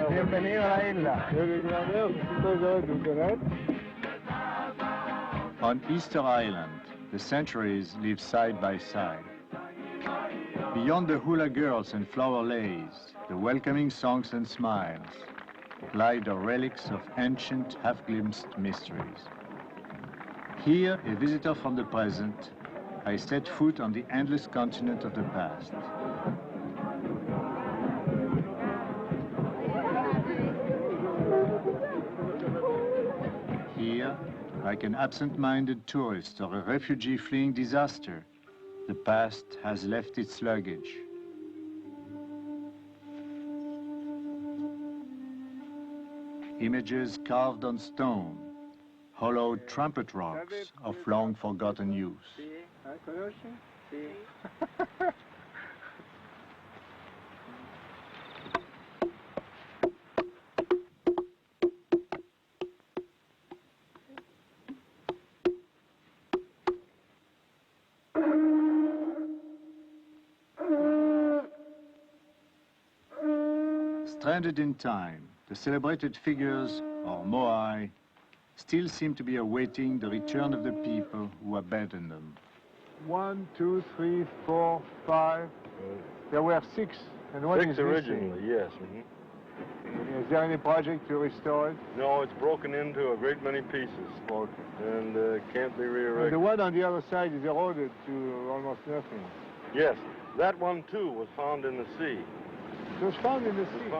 Bienvenido a la isla. On Easter Island, the centuries live side by side. Beyond the hula girls and flower lays, the welcoming songs and smiles, lie the relics of ancient, half-glimpsed mysteries. Here, a visitor from the present, I set foot on the endless continent of the past. Here, like an absent-minded tourist or a refugee fleeing disaster, the past has left its luggage. Images carved on stone, hollowed trumpet rocks of long-forgotten use. Stranded in time, the celebrated figures, or moai, still seem to be awaiting the return of the people who abandoned them. 1, 2, 3, 4, 5. There were 6, and one is originally, missing. yes. Is there any project to restore it? No, it's broken into a great many pieces, and can't be reerected. The one on the other side is eroded to almost nothing. Yes, that one too was found in the sea. It was found in the sea.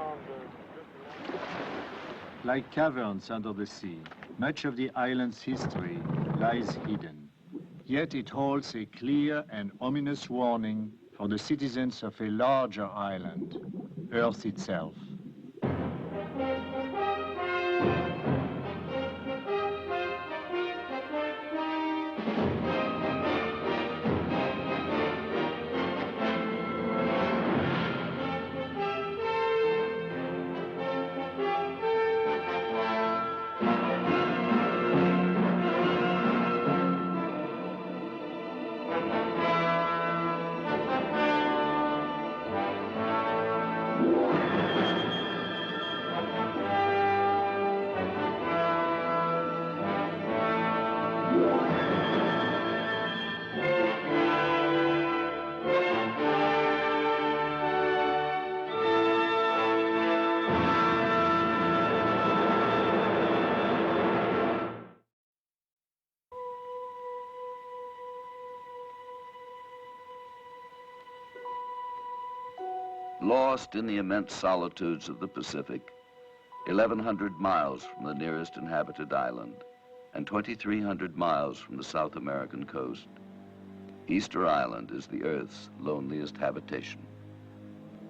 Like caverns under the sea, much of the island's history lies hidden. Yet it holds a clear and ominous warning for the citizens of a larger island, Earth itself. Lost in the immense solitudes of the Pacific, 1,100 miles from the nearest inhabited island and 2,300 miles from the South American coast, Easter Island is the Earth's loneliest habitation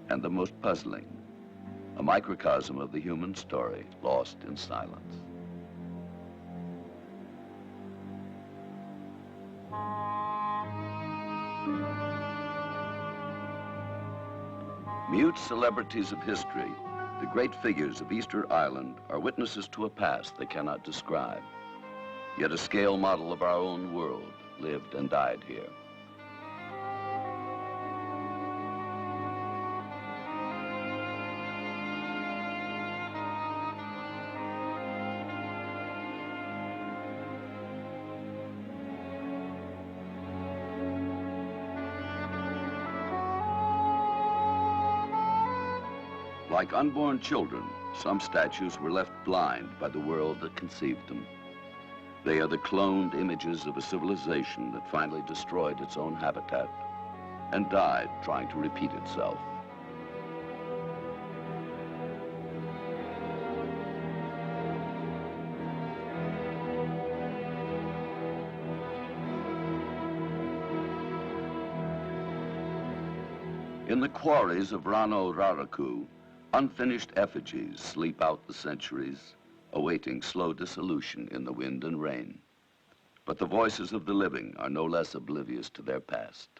and the most puzzling, a microcosm of the human story lost in silence. Mute celebrities of history, the great figures of Easter Island are witnesses to a past they cannot describe. Yet a scale model of our own world lived and died here. Like unborn children, some statues were left blind by the world that conceived them. They are the cloned images of a civilization that finally destroyed its own habitat and died trying to repeat itself. In the quarries of Rano Raraku, unfinished effigies sleep out the centuries, awaiting slow dissolution in the wind and rain. But the voices of the living are no less oblivious to their past.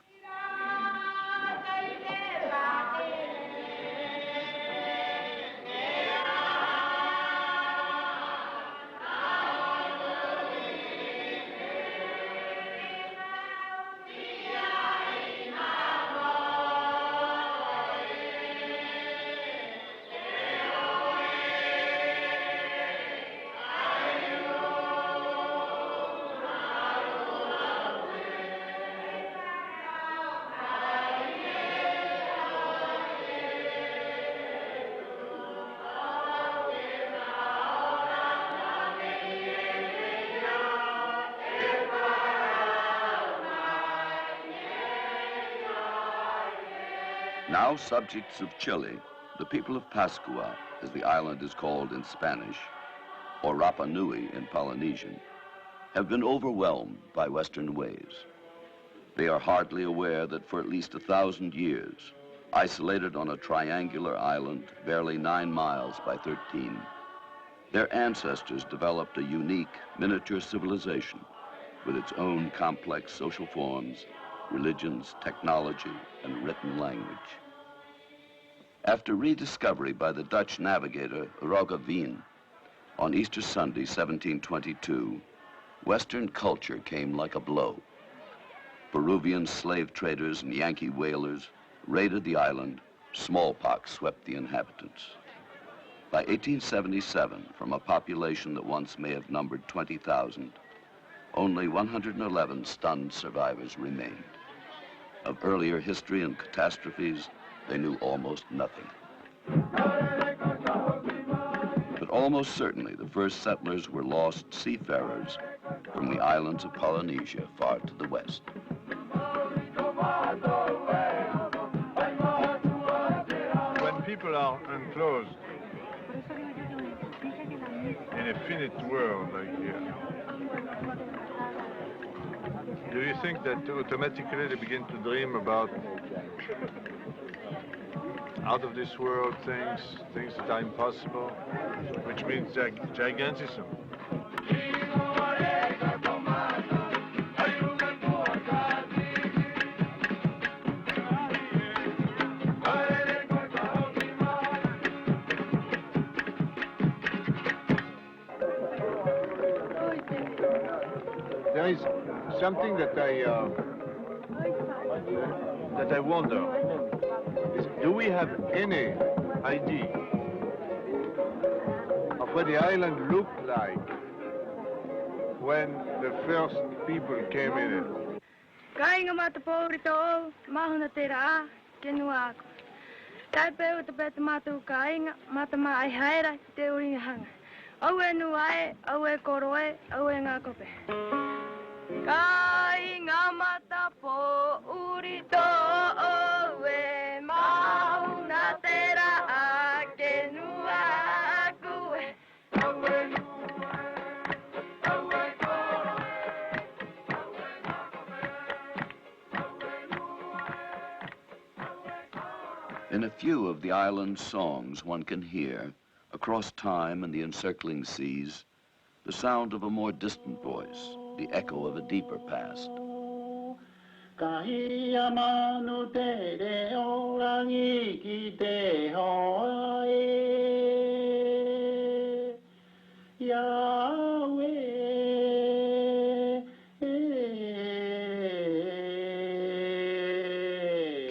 Now subjects of Chile, the people of Páscoa, as the island is called in Spanish, or Rapa Nui in Polynesian, have been overwhelmed by Western ways. They are hardly aware that for at least 1,000 years, isolated on a triangular island barely 9 miles by 13, their ancestors developed a unique miniature civilization with its own complex social forms, religions, technology, and written language. After rediscovery by the Dutch navigator Roger Veen on Easter Sunday, 1722, Western culture came like a blow. Peruvian slave traders and Yankee whalers raided the island. Smallpox swept the inhabitants. By 1877, from a population that once may have numbered 20,000, only 111 stunned survivors remained. Of earlier history and catastrophes, they knew almost nothing. But almost certainly the first settlers were lost seafarers from the islands of Polynesia far to the west. When people are enclosed in a finite world like here, do you think that automatically they begin to dream about out of this world things that are impossible, which means gigantism? There is something that I wonder. Do we have any idea of what the island looked like when the first people came in it? Kainga mata porito mahuna tera kenua. Taipeu te pet matu kainga mata mai haira te uringa hanga. Awe nuai, awe koroe, awe ngakope. Kainga mata po urito awe mahuna tera kenua kue. In a few of the island's songs, one can hear, across time and the encircling seas, the sound of a more distant voice, the echo of a deeper past.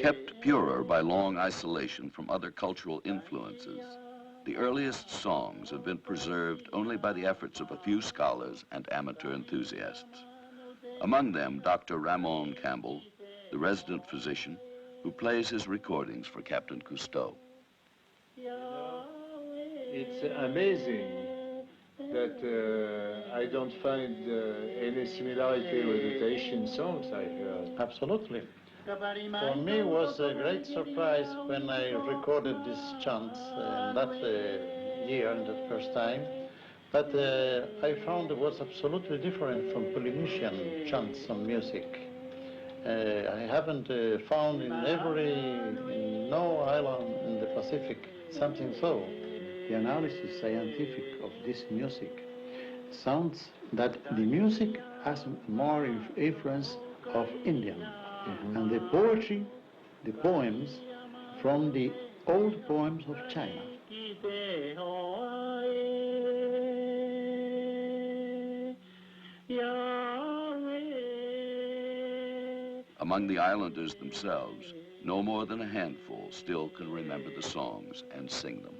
Kept purer by long isolation from other cultural influences, the earliest songs have been preserved only by the efforts of a few scholars and amateur enthusiasts. Among them, Dr. Ramon Campbell, the resident physician, who plays his recordings for Captain Cousteau. It's amazing that I don't find any similarity with the Tahitian songs I heard. Absolutely. For me, it was a great surprise when I recorded these chants that year, the first time. But I found it was absolutely different from Polynesian chants and music. I haven't found in no island in the Pacific something so. The analysis scientific of this music sounds that the music has more influence of Indian, and the poetry, the poems, from the old poems of China. Among the islanders themselves, no more than a handful still can remember the songs and sing them.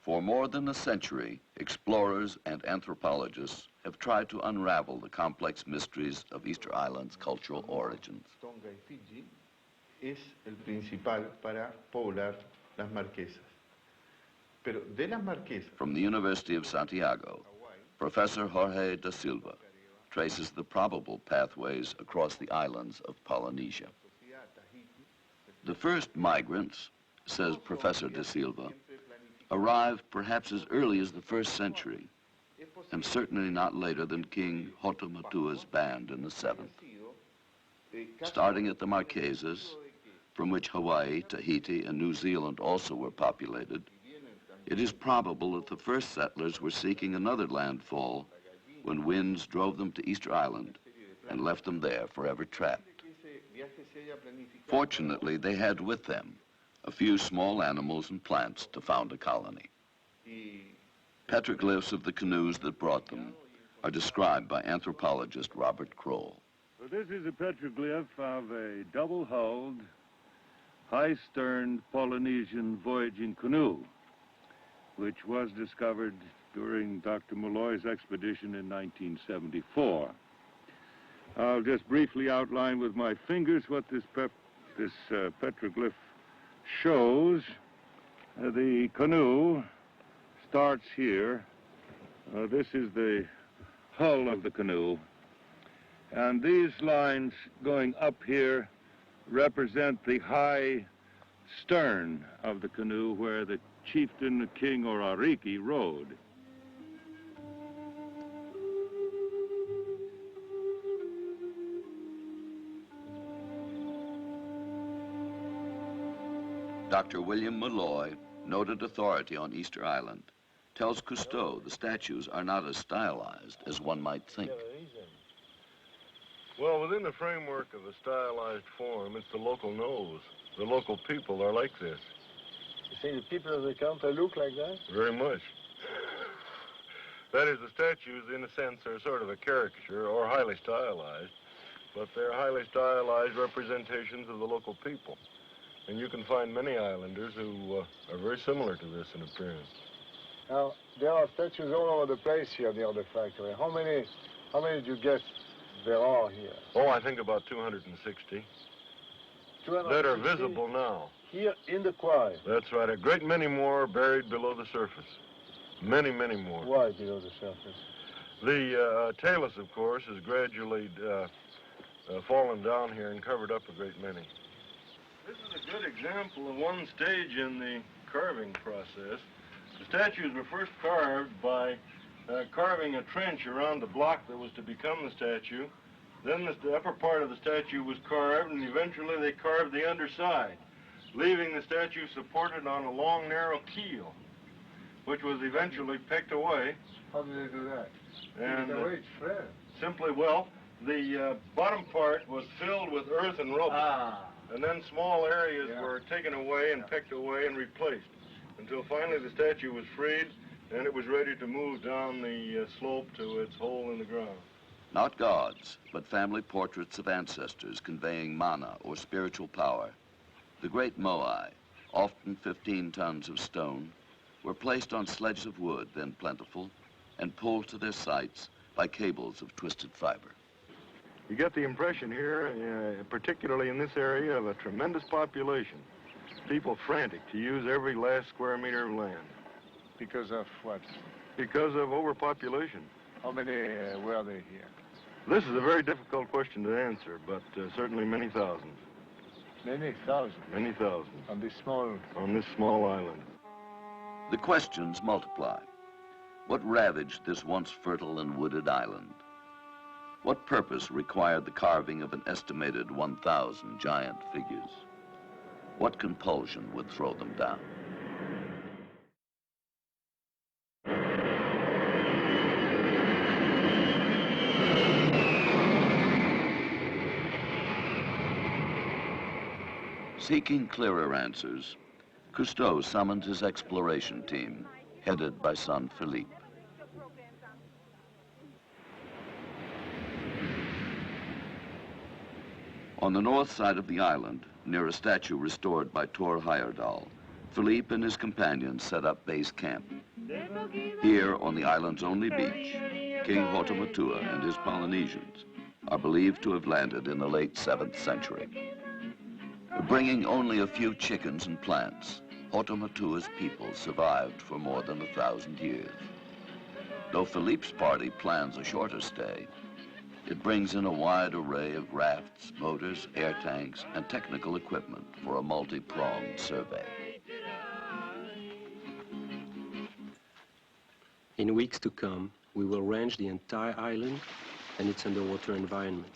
For more than a century, explorers and anthropologists have tried to unravel the complex mysteries of Easter Island's cultural origins. Tonga y Fiji es el principal para poblar las Marquesas. Pero de las Marquesas, From the University of Santiago, Professor Jorge da Silva traces the probable pathways across the islands of Polynesia. The first migrants, says Professor da Silva, arrived perhaps as early as the 1st century, and certainly not later than King Hotamatua's band in the 7th. Starting at the Marquesas, from which Hawaii, Tahiti, and New Zealand also were populated, it is probable that the first settlers were seeking another landfall when winds drove them to Easter Island and left them there forever trapped. Fortunately, they had with them a few small animals and plants to found a colony. Petroglyphs of the canoes that brought them are described by anthropologist Robert Kroll. So this is a petroglyph of a double-hulled, high-sterned Polynesian voyaging canoe, which was discovered during Dr. Malloy's expedition in 1974. I'll just briefly outline with my fingers what this petroglyph shows. The canoe starts here. This is the hull of the canoe. And these lines going up here represent the high stern of the canoe where the chieftain, the king, or Ariki rode. Dr. William Malloy, noted authority on Easter Island, tells Cousteau the statues are not as stylized as one might think. Well, within the framework of the stylized form, it's the local nose. The local people are like this. You think the people of the country look like that? Very much. That is, the statues, in a sense, are sort of a caricature or highly stylized, but they're highly stylized representations of the local people. And you can find many islanders who are very similar to this in appearance. Now, there are statues all over the place here near the factory. How many do you guess there are here? Oh, I think about 260. That are visible now. Here in the quarry? That's right. A great many more buried below the surface. Many, many more. Why below the surface? The talus, of course, has gradually fallen down here and covered up a great many. This is a good example of one stage in the carving process. The statues were first carved by carving a trench around the block that was to become the statue. Then the upper part of the statue was carved, and eventually they carved the underside, leaving the statue supported on a long, narrow keel, which was eventually picked away. How did they do that? And flat. simply, well, the bottom part was filled with earth and rubble. And then small areas were taken away and picked away and replaced until finally the statue was freed and it was ready to move down the slope to its hole in the ground. Not gods, but family portraits of ancestors conveying mana or spiritual power The great moai, often 15 tons of stone, were placed on sledges of wood, then plentiful, and pulled to their sites by cables of twisted fiber. You get the impression here, particularly in this area, of a tremendous population. People frantic to use every last square meter of land. Because of what? Because of overpopulation. How many were there here? This is a very difficult question to answer, but certainly many thousands. Many thousands. Many thousands. On this small island. The questions multiply. What ravaged this once fertile and wooded island? What purpose required the carving of an estimated 1,000 giant figures? What compulsion would throw them down? Seeking clearer answers, Cousteau summoned his exploration team, headed by son Philippe. On the north side of the island, near a statue restored by Thor Heyerdahl, Philippe and his companions set up base camp. Here, on the island's only beach, King Hotumatua and his Polynesians are believed to have landed in the late 7th century. Bringing only a few chickens and plants, Hotumatua's people survived for more than 1,000 years. Though Philippe's party plans a shorter stay, it brings in a wide array of rafts, motors, air tanks, and technical equipment for a multi-pronged survey. In weeks to come, we will range the entire island and its underwater environment.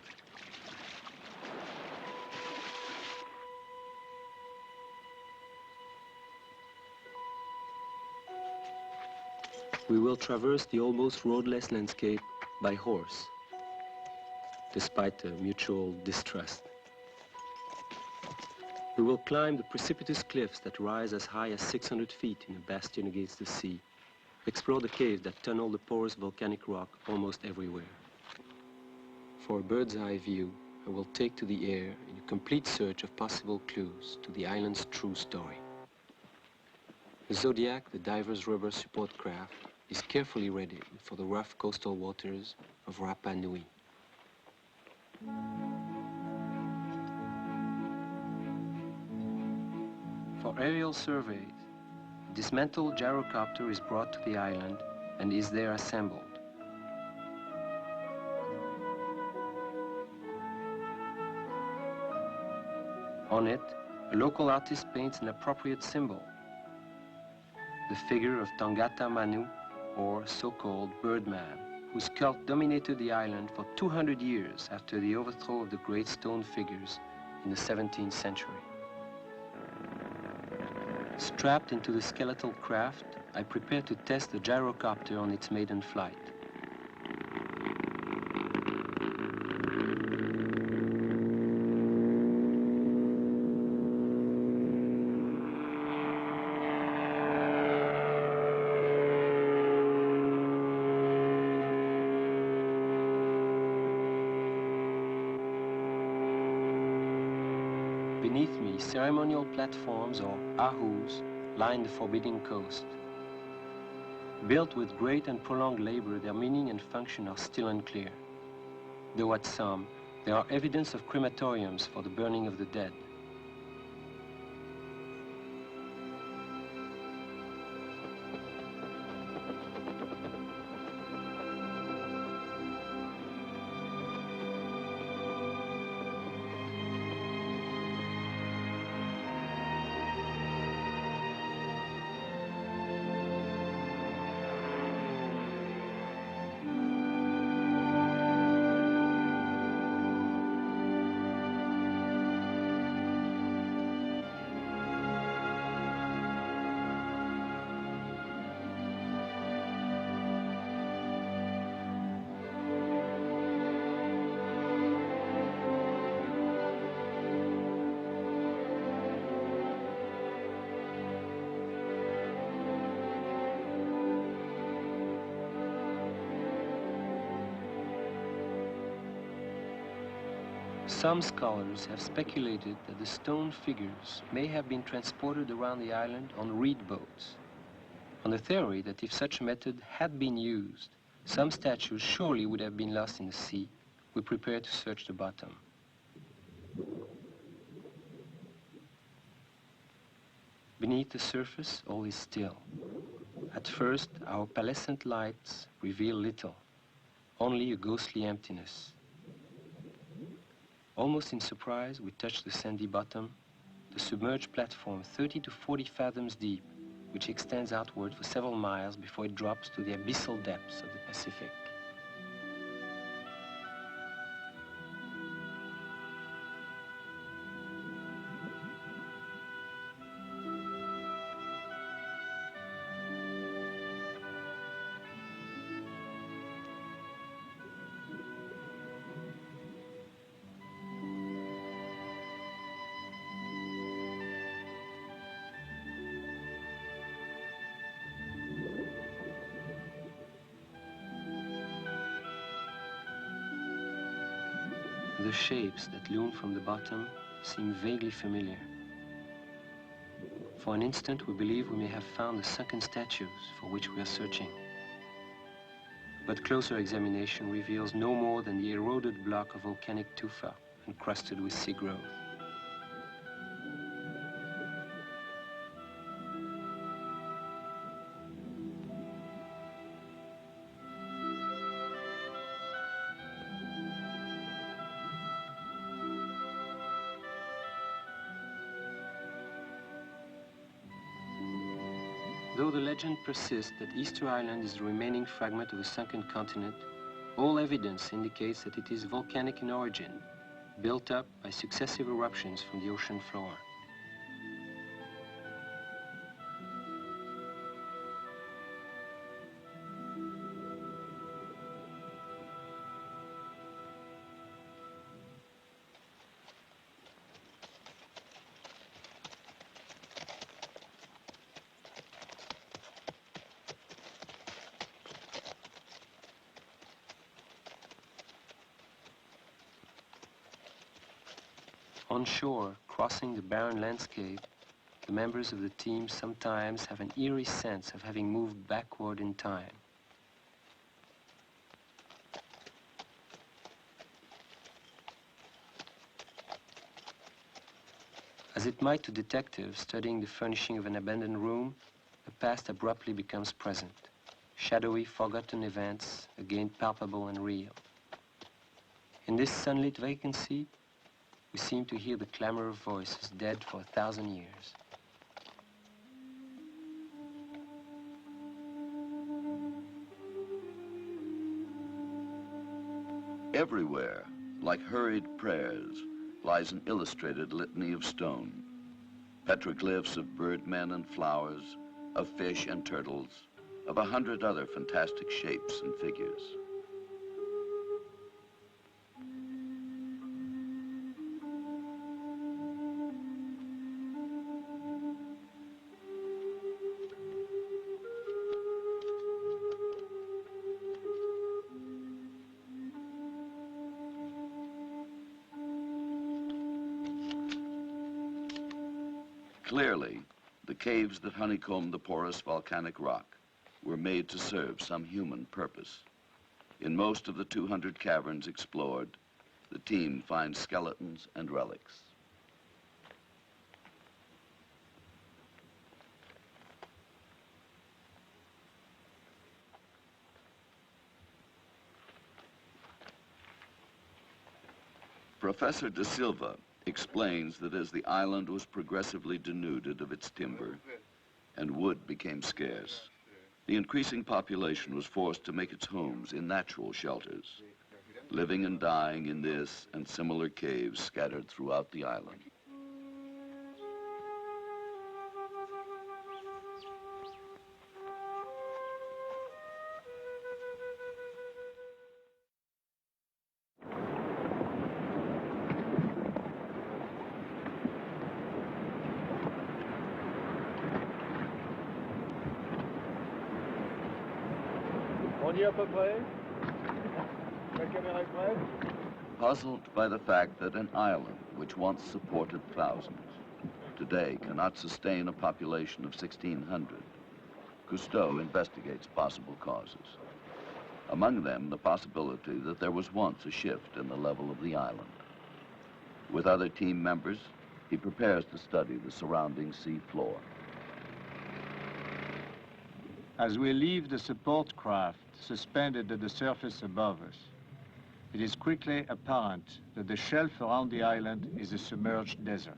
We will traverse the almost roadless landscape by horse, despite a mutual distrust. We will climb the precipitous cliffs that rise as high as 600 feet in a bastion against the sea, explore the caves that tunnel the porous volcanic rock almost everywhere. For a bird's eye view, I will take to the air in a complete search of possible clues to the island's true story. The Zodiac, the diver's rubber support craft, is carefully ready for the rough coastal waters of Rapa Nui. For aerial surveys, a dismantled gyrocopter is brought to the island and is there assembled. On it, a local artist paints an appropriate symbol, the figure of Tangata Manu, or so-called Birdman, whose cult dominated the island for 200 years after the overthrow of the great stone figures in the 17th century. Strapped into the skeletal craft, I prepare to test the gyrocopter on its maiden flight. Beneath me, ceremonial platforms, or ahus, line the forbidding coast. Built with great and prolonged labor, their meaning and function are still unclear. Though at some, there are evidence of crematoriums for the burning of the dead. Some scholars have speculated that the stone figures may have been transported around the island on reed boats, on the theory that if such a method had been used, some statues surely would have been lost in the sea. We prepare to search the bottom. Beneath the surface, all is still. At first, our pearlescent lights reveal little, only a ghostly emptiness. Almost in surprise, we touch the sandy bottom, the submerged platform 30 to 40 fathoms deep, which extends outward for several miles before it drops to the abyssal depths of the Pacific. The shapes that loom from the bottom seem vaguely familiar. For an instant, we believe we may have found the sunken statues for which we are searching. But closer examination reveals no more than the eroded block of volcanic tufa encrusted with sea growth. Though the legend persists that Easter Island is the remaining fragment of a sunken continent, all evidence indicates that it is volcanic in origin, built up by successive eruptions from the ocean floor. On shore, crossing the barren landscape, the members of the team sometimes have an eerie sense of having moved backward in time. As it might to detectives studying the furnishing of an abandoned room, the past abruptly becomes present. Shadowy, forgotten events, again palpable and real. In this sunlit vacancy, we seem to hear the clamor of voices dead for 1,000 years. Everywhere, like hurried prayers, lies an illustrated litany of stone. Petroglyphs of birdmen and flowers, of fish and turtles, of 100 other fantastic shapes and figures. Clearly, the caves that honeycomb the porous volcanic rock were made to serve some human purpose. In most of the 200 caverns explored, the team finds skeletons and relics. Professor De Silva explains that as the island was progressively denuded of its timber and wood became scarce, the increasing population was forced to make its homes in natural shelters, living and dying in this and similar caves scattered throughout the island. On y est à peu près. La caméra est prête. puzzled by the fact that an island which once supported thousands today cannot sustain a population of 1,600, Cousteau investigates possible causes. Among them, the possibility that there was once a shift in the level of the island. With other team members, he prepares to study the surrounding sea floor. As we leave the support craft suspended at the surface above us, it is quickly apparent that the shelf around the island is a submerged desert,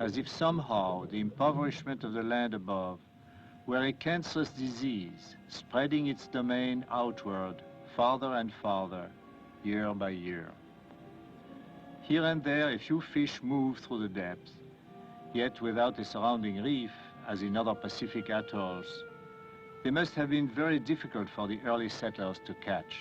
as if somehow the impoverishment of the land above were a cancerous disease spreading its domain outward farther and farther, year by year. Here and there a few fish move through the depths, yet without a surrounding reef, as in other Pacific atolls, they must have been very difficult for the early settlers to catch.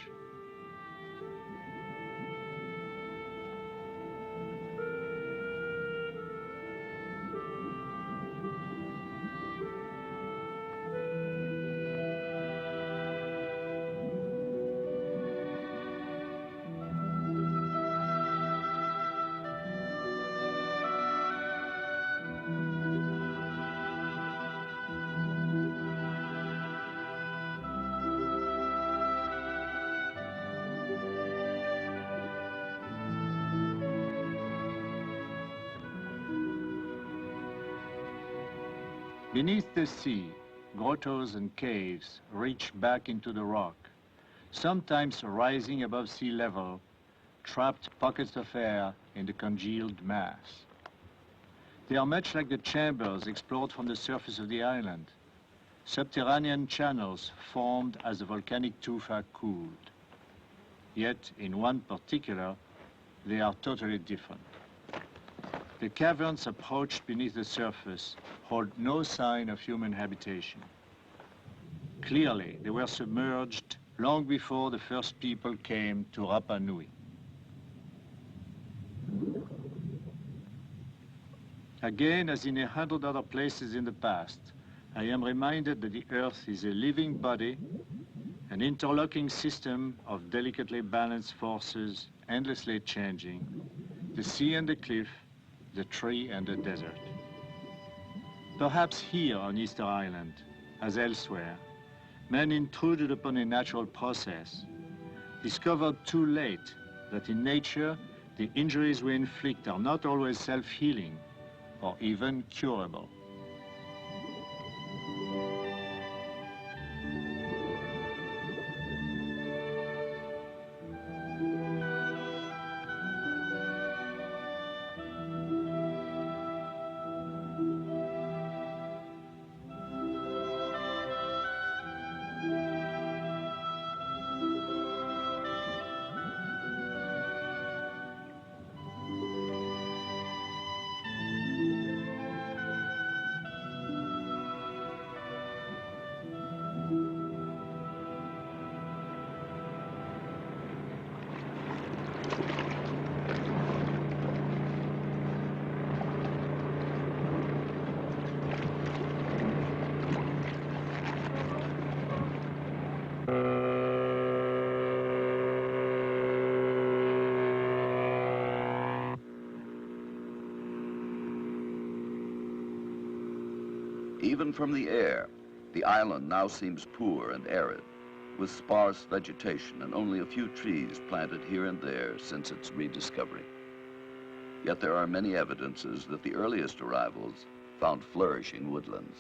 Beneath the sea, grottos and caves reach back into the rock, sometimes rising above sea level, trapped pockets of air in the congealed mass. They are much like the chambers explored from the surface of the island, subterranean channels formed as the volcanic tufa cooled. Yet, in one particular, they are totally different. The caverns approached beneath the surface hold no sign of human habitation. Clearly, they were submerged long before the first people came to Rapa Nui. Again, as in 100 other places in the past, I am reminded that the Earth is a living body, an interlocking system of delicately balanced forces, endlessly changing, the sea and the cliff, the tree and the desert. Perhaps here on Easter Island, as elsewhere, man intruded upon a natural process, discovered too late that in nature, the injuries we inflict are not always self-healing or even curable. Even from the air, the island now seems poor and arid, with sparse vegetation and only a few trees planted here and there since its rediscovery. Yet there are many evidences that the earliest arrivals found flourishing woodlands.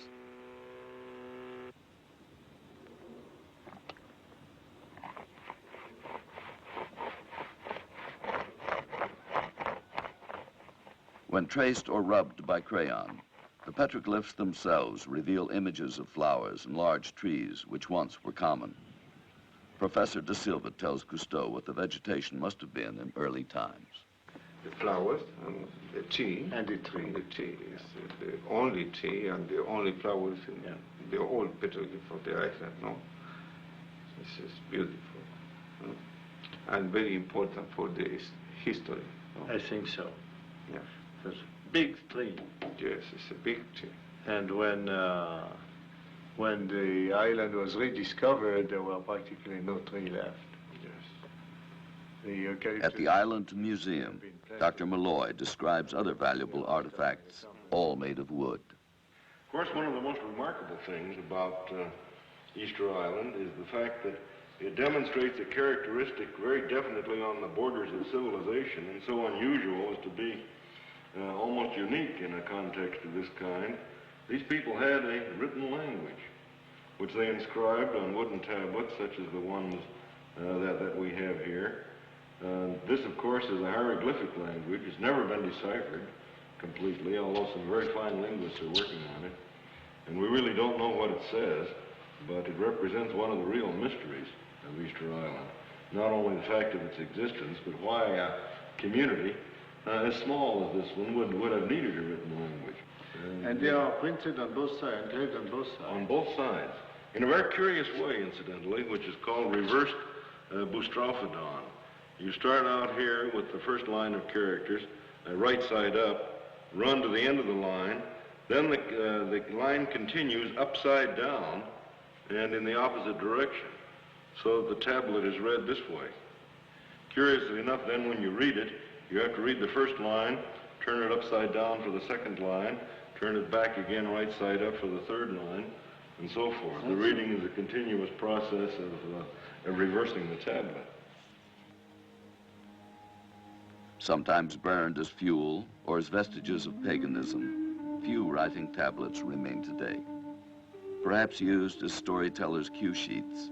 When traced or rubbed by crayon, the petroglyphs themselves reveal images of flowers and large trees which once were common. Professor De Silva tells Cousteau what the vegetation must have been in early times. The flowers and the tree. And the tree. The tree is the only tree and the only flowers in the old petroglyph of the island, no? This is beautiful, no? And very important for the history. No? I think so. Yeah. It's a big tree. Yes, it's a big tree. And when the island was rediscovered, there were practically no tree left. Yes. At the Island Museum, Dr. Malloy describes other valuable artifacts, all made of wood. Of course, one of the most remarkable things about Easter Island is the fact that it demonstrates a characteristic very definitely on the borders of civilization, and so unusual as to be almost unique in a context of this kind. These people had a written language, which they inscribed on wooden tablets, such as the ones that we have here. This, of course, is a hieroglyphic language. It's never been deciphered completely, although some very fine linguists are working on it. And we really don't know what it says, but it represents one of the real mysteries of Easter Island. Not only the fact of its existence, but why a community as small as this one would have needed a written language. And they are printed on both sides, engraved on both sides. On both sides. In a very curious way, incidentally, which is called reversed boustrophodon. You start out here with the first line of characters, right side up, run to the end of the line, then the line continues upside down and in the opposite direction, so the tablet is read this way. Curiously enough, then when you read it, you have to read the first line, turn it upside down for the second line, turn it back again right side up for the third line, and so forth. The reading is a continuous process of reversing the tablet. Sometimes burned as fuel or as vestiges of paganism, few writing tablets remain today. Perhaps used as storytellers' cue sheets,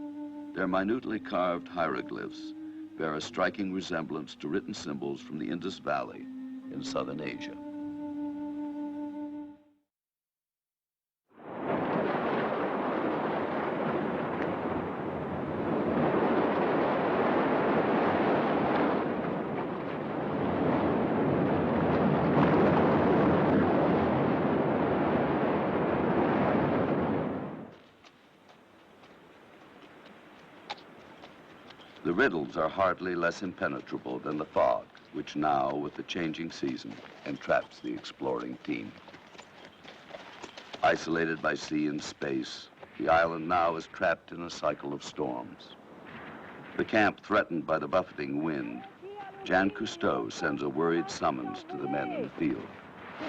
their minutely carved hieroglyphs bear a striking resemblance to written symbols from the Indus Valley in southern Asia. The riddles are hardly less impenetrable than the fog, which now, with the changing season, entraps the exploring team. Isolated by sea and space, the island now is trapped in a cycle of storms. The camp threatened by the buffeting wind, Jan Cousteau sends a worried summons to the men in the field.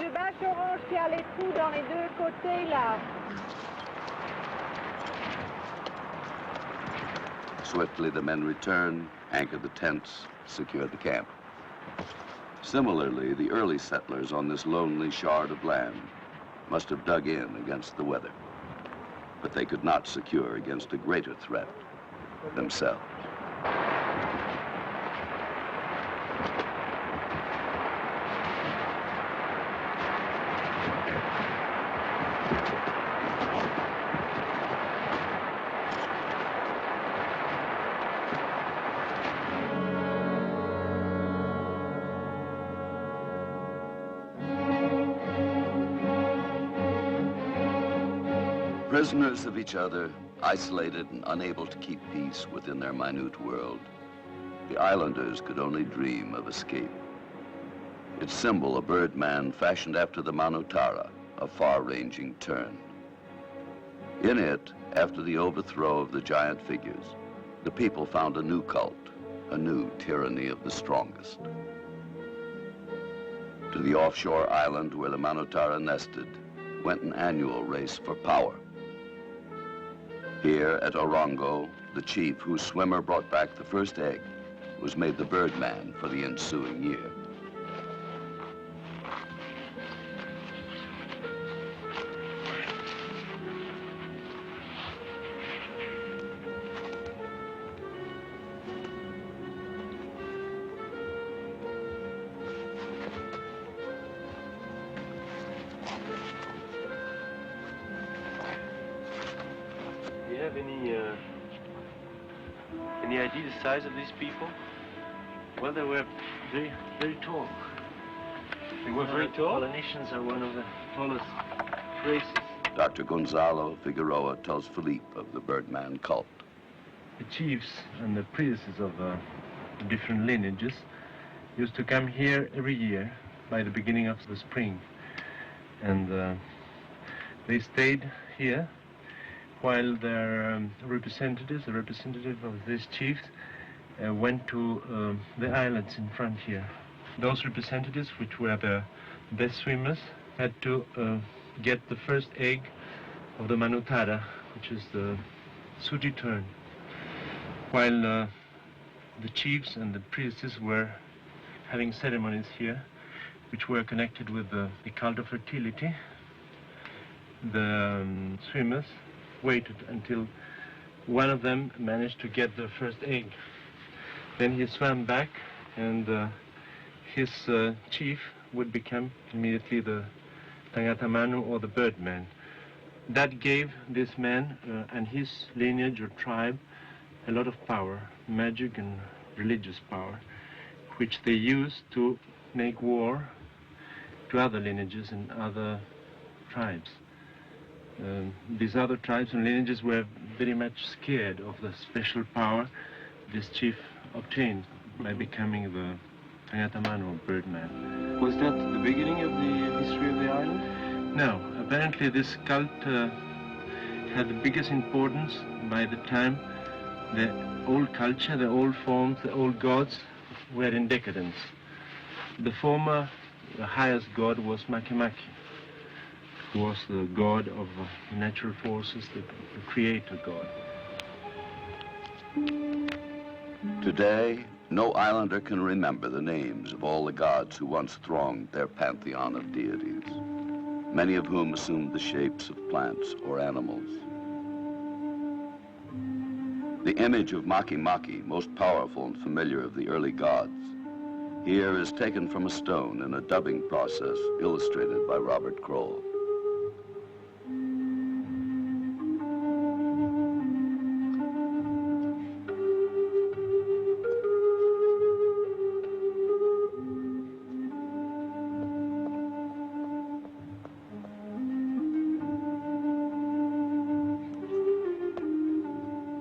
Le bâche orange qui a les trous dans les deux côtés, là. Swiftly, the men return, anchor the tents, secure the camp. Similarly, the early settlers on this lonely shard of land must have dug in against the weather, but they could not secure against a greater threat, themselves. Prisoners of each other, isolated and unable to keep peace within their minute world, the islanders could only dream of escape. Its symbol, a birdman fashioned after the Manutara, a far-ranging tern. In it, after the overthrow of the giant figures, the people found a new cult, a new tyranny of the strongest. To the offshore island where the Manutara nested went an annual race for power. Here at Orongo, the chief whose swimmer brought back the first egg was made the birdman for the ensuing year. Do you have any idea the size of these people? Well, they were very, very tall. They were very tall? Polynesians are one of the tallest races. Dr. Gonzalo Figueroa tells Philippe of the birdman cult. The chiefs and the priestesses of the different lineages used to come here every year by the beginning of the spring. And they stayed here while their representative of these chiefs, went to the islands in front here. Those representatives, which were the best swimmers, had to get the first egg of the manutada, which is the sooty tern, while the chiefs and the priestesses were having ceremonies here, which were connected with the cult of fertility. The swimmers waited until one of them managed to get the first egg. Then he swam back, and his chief would become immediately the Tangata Manu, or the birdman. That gave this man and his lineage or tribe a lot of power, magic and religious power, which they used to make war to other lineages and other tribes. These other tribes and lineages were very much scared of the special power this chief obtained by becoming the Tangata Manu, or birdman. Was that the beginning of the history of the island? No, apparently this cult had the biggest importance by the time the old culture, the old forms, the old gods were in decadence. The former, the highest god was Makemake, who was the god of natural forces, the creator god. Today, no islander can remember the names of all the gods who once thronged their pantheon of deities, many of whom assumed the shapes of plants or animals. The image of Makemake, most powerful and familiar of the early gods, here is taken from a stone in a dubbing process illustrated by Robert Kroll.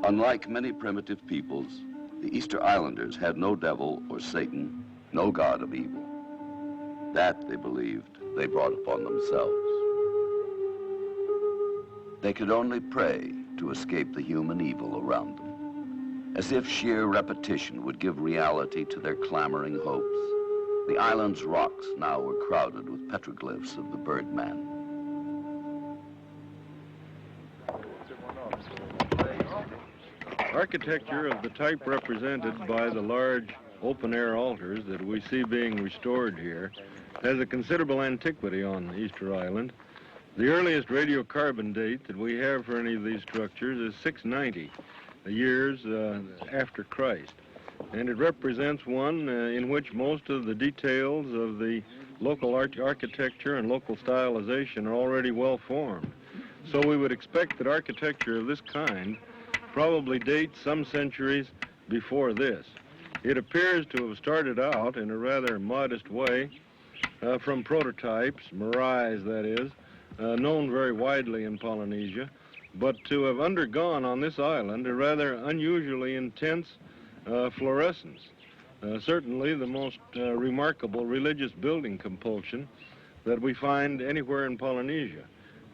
Unlike many primitive peoples, the Easter Islanders had no devil or Satan, no god of evil. That, they believed, they brought upon themselves. They could only pray to escape the human evil around them. As if sheer repetition would give reality to their clamoring hopes, the island's rocks now were crowded with petroglyphs of the birdman. Architecture of the type represented by the large open-air altars that we see being restored here has a considerable antiquity on Easter Island. The earliest radiocarbon date that we have for any of these structures is 690, years after Christ. And it represents one in which most of the details of the local architecture and local stylization are already well formed. So we would expect that architecture of this kind probably dates some centuries before this. It appears to have started out in a rather modest way from prototypes, maraes that is, known very widely in Polynesia, but to have undergone on this island a rather unusually intense fluorescence. Certainly the most remarkable religious building compulsion that we find anywhere in Polynesia.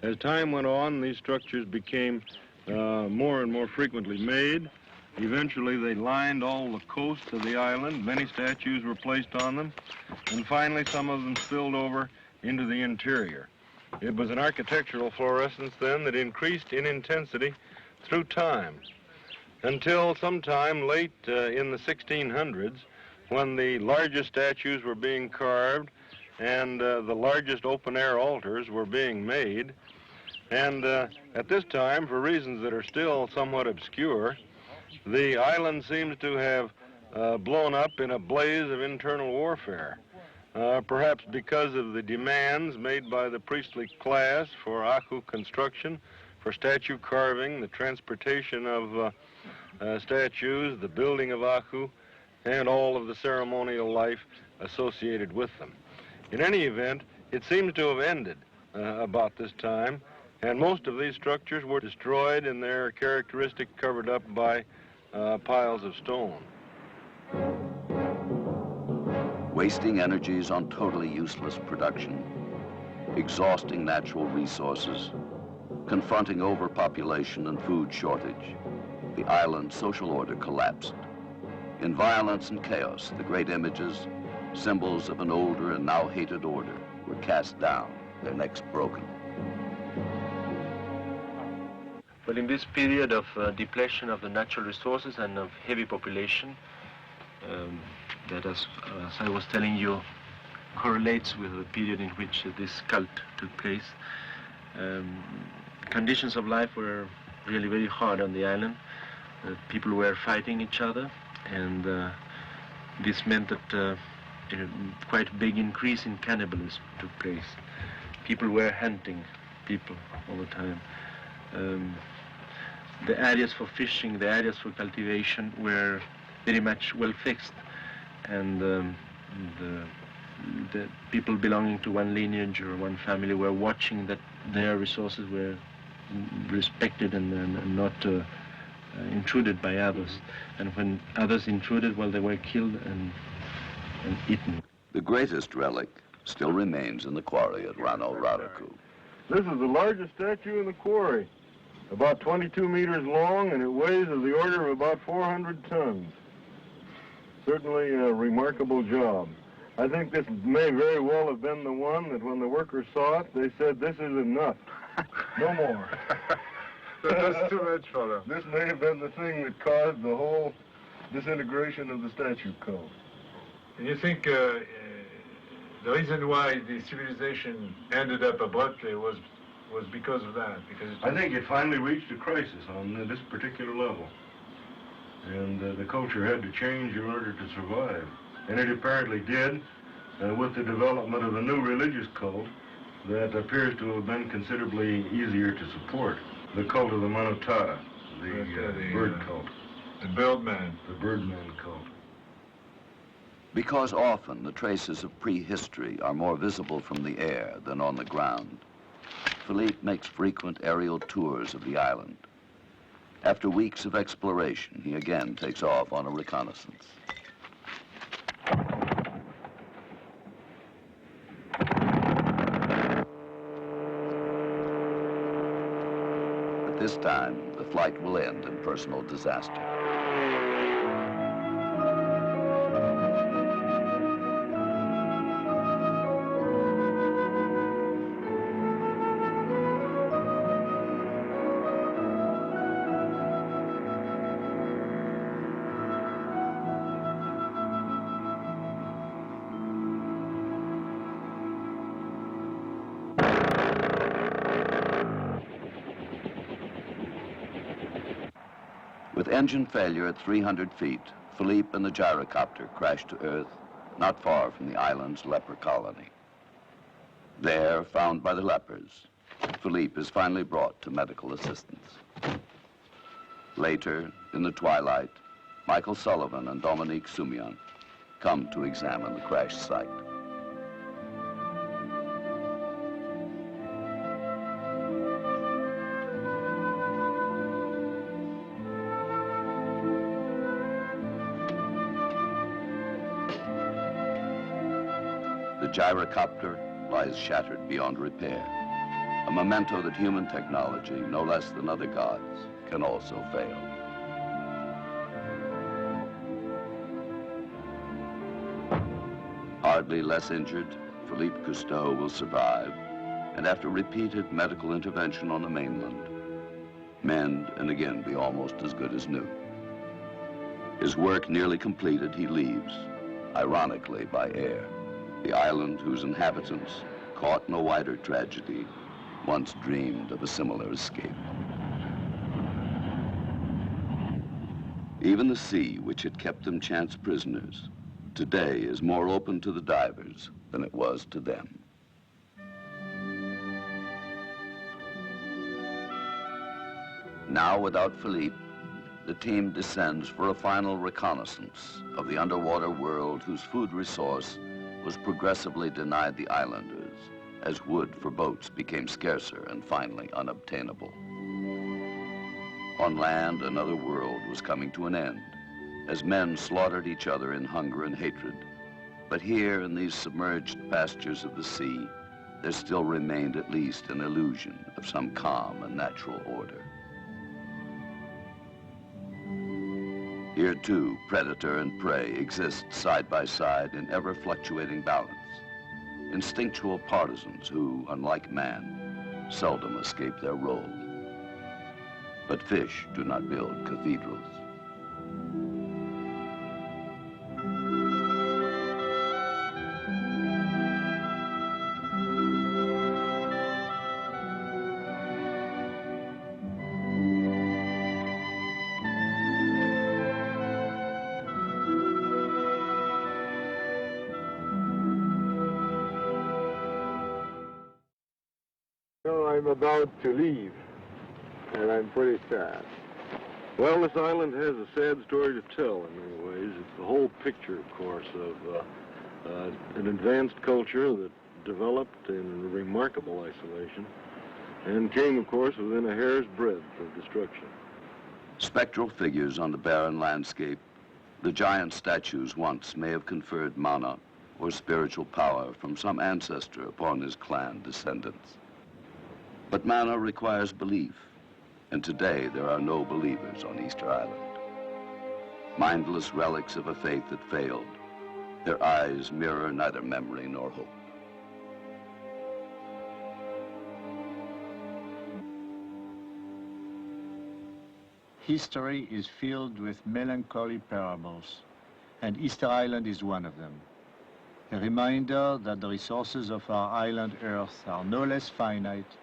As time went on, these structures became more and more frequently made. Eventually they lined all the coasts of the island. Many statues were placed on them, and finally some of them spilled over into the interior. It was an architectural fluorescence then that increased in intensity through time, until sometime late in the 1600s, when the largest statues were being carved and the largest open-air altars were being made. And at this time, for reasons that are still somewhat obscure, the island seems to have blown up in a blaze of internal warfare, perhaps because of the demands made by the priestly class for aku construction, for statue carving, the transportation of statues, the building of aku, and all of the ceremonial life associated with them. In any event, it seems to have ended about this time, and most of these structures were destroyed and their characteristic covered up by piles of stone. Wasting energies on totally useless production, exhausting natural resources, confronting overpopulation and food shortage, the island's social order collapsed. In violence and chaos, the great images, symbols of an older and now hated order, were cast down, their necks broken. Well, in this period of depletion of the natural resources and of heavy population, that as I was telling you, correlates with the period in which this cult took place. Conditions of life were really very hard on the island. People were fighting each other, and this meant that a quite big increase in cannibalism took place. People were hunting people all the time. The areas for fishing, the areas for cultivation were very much well fixed, and the people belonging to one lineage or one family were watching that their resources were respected and not intruded by others. And when others intruded, well, they were killed and eaten. The greatest relic still remains in the quarry at Rano Raraku. This is the largest statue in the quarry, about 22 meters long, and it weighs of the order of about 400 tons. Certainly a remarkable job. I think this may very well have been the one that when the workers saw it, they said, "This is enough. No more." That's too much for them. This may have been the thing that caused the whole disintegration of the statue code. And you think the reason why the civilization ended up abruptly was because of that? Because I think it finally reached a crisis on this particular level. And the culture had to change in order to survive. And it apparently did with the development of a new religious cult that appears to have been considerably easier to support. The cult of the Manutara, the bird cult. The birdman. The birdman cult. Because often the traces of prehistory are more visible from the air than on the ground, Philippe makes frequent aerial tours of the island. After weeks of exploration, he again takes off on a reconnaissance. But this time, the flight will end in personal disaster. With engine failure at 300 feet, Philippe and the gyrocopter crashed to Earth not far from the island's leper colony. There, found by the lepers, Philippe is finally brought to medical assistance. Later, in the twilight, Michael Sullivan and Dominique Soumian come to examine the crash site. The gyrocopter lies shattered beyond repair, a memento that human technology, no less than other gods, can also fail. Hardly less injured, Philippe Cousteau will survive, and after repeated medical intervention on the mainland, mend and again be almost as good as new. His work nearly completed, he leaves, ironically by air. The island whose inhabitants, caught in a wider tragedy, once dreamed of a similar escape. Even the sea, which had kept them chance prisoners, today is more open to the divers than it was to them. Now, without Philippe, the team descends for a final reconnaissance of the underwater world whose food resource was progressively denied the islanders as wood for boats became scarcer and finally unobtainable. On land, another world was coming to an end as men slaughtered each other in hunger and hatred. But here in these submerged pastures of the sea, there still remained at least an illusion of some calm and natural order. Here too, predator and prey exist side by side in ever-fluctuating balance. Instinctual partisans who, unlike man, seldom escape their role. But fish do not build cathedrals. So I'm about to leave, and I'm pretty sad. Well, this island has a sad story to tell in many ways. It's the whole picture, of course, of an advanced culture that developed in remarkable isolation and came, of course, within a hair's breadth of destruction. Spectral figures on the barren landscape, the giant statues once may have conferred mana or spiritual power from some ancestor upon his clan descendants. But mana requires belief, and today there are no believers on Easter Island. Mindless relics of a faith that failed, their eyes mirror neither memory nor hope. History is filled with melancholy parables, and Easter Island is one of them. A reminder that the resources of our island Earth are no less finite,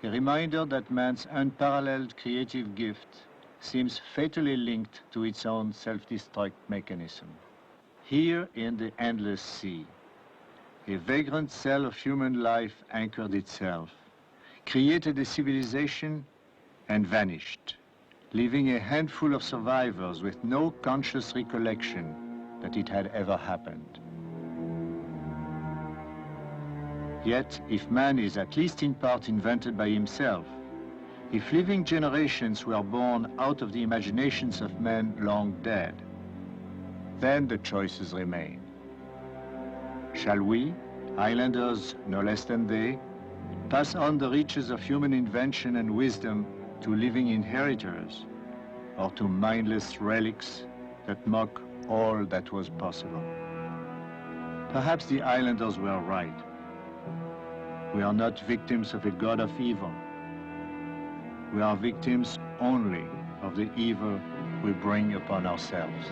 a reminder that man's unparalleled creative gift seems fatally linked to its own self-destruct mechanism. Here in the endless sea, a vagrant cell of human life anchored itself, created a civilization, and vanished, leaving a handful of survivors with no conscious recollection that it had ever happened. Yet, if man is at least in part invented by himself, if living generations were born out of the imaginations of men long dead, then the choices remain. Shall we, islanders no less than they, pass on the riches of human invention and wisdom to living inheritors, or to mindless relics that mock all that was possible? Perhaps the islanders were right. We are not victims of a god of evil. We are victims only of the evil we bring upon ourselves.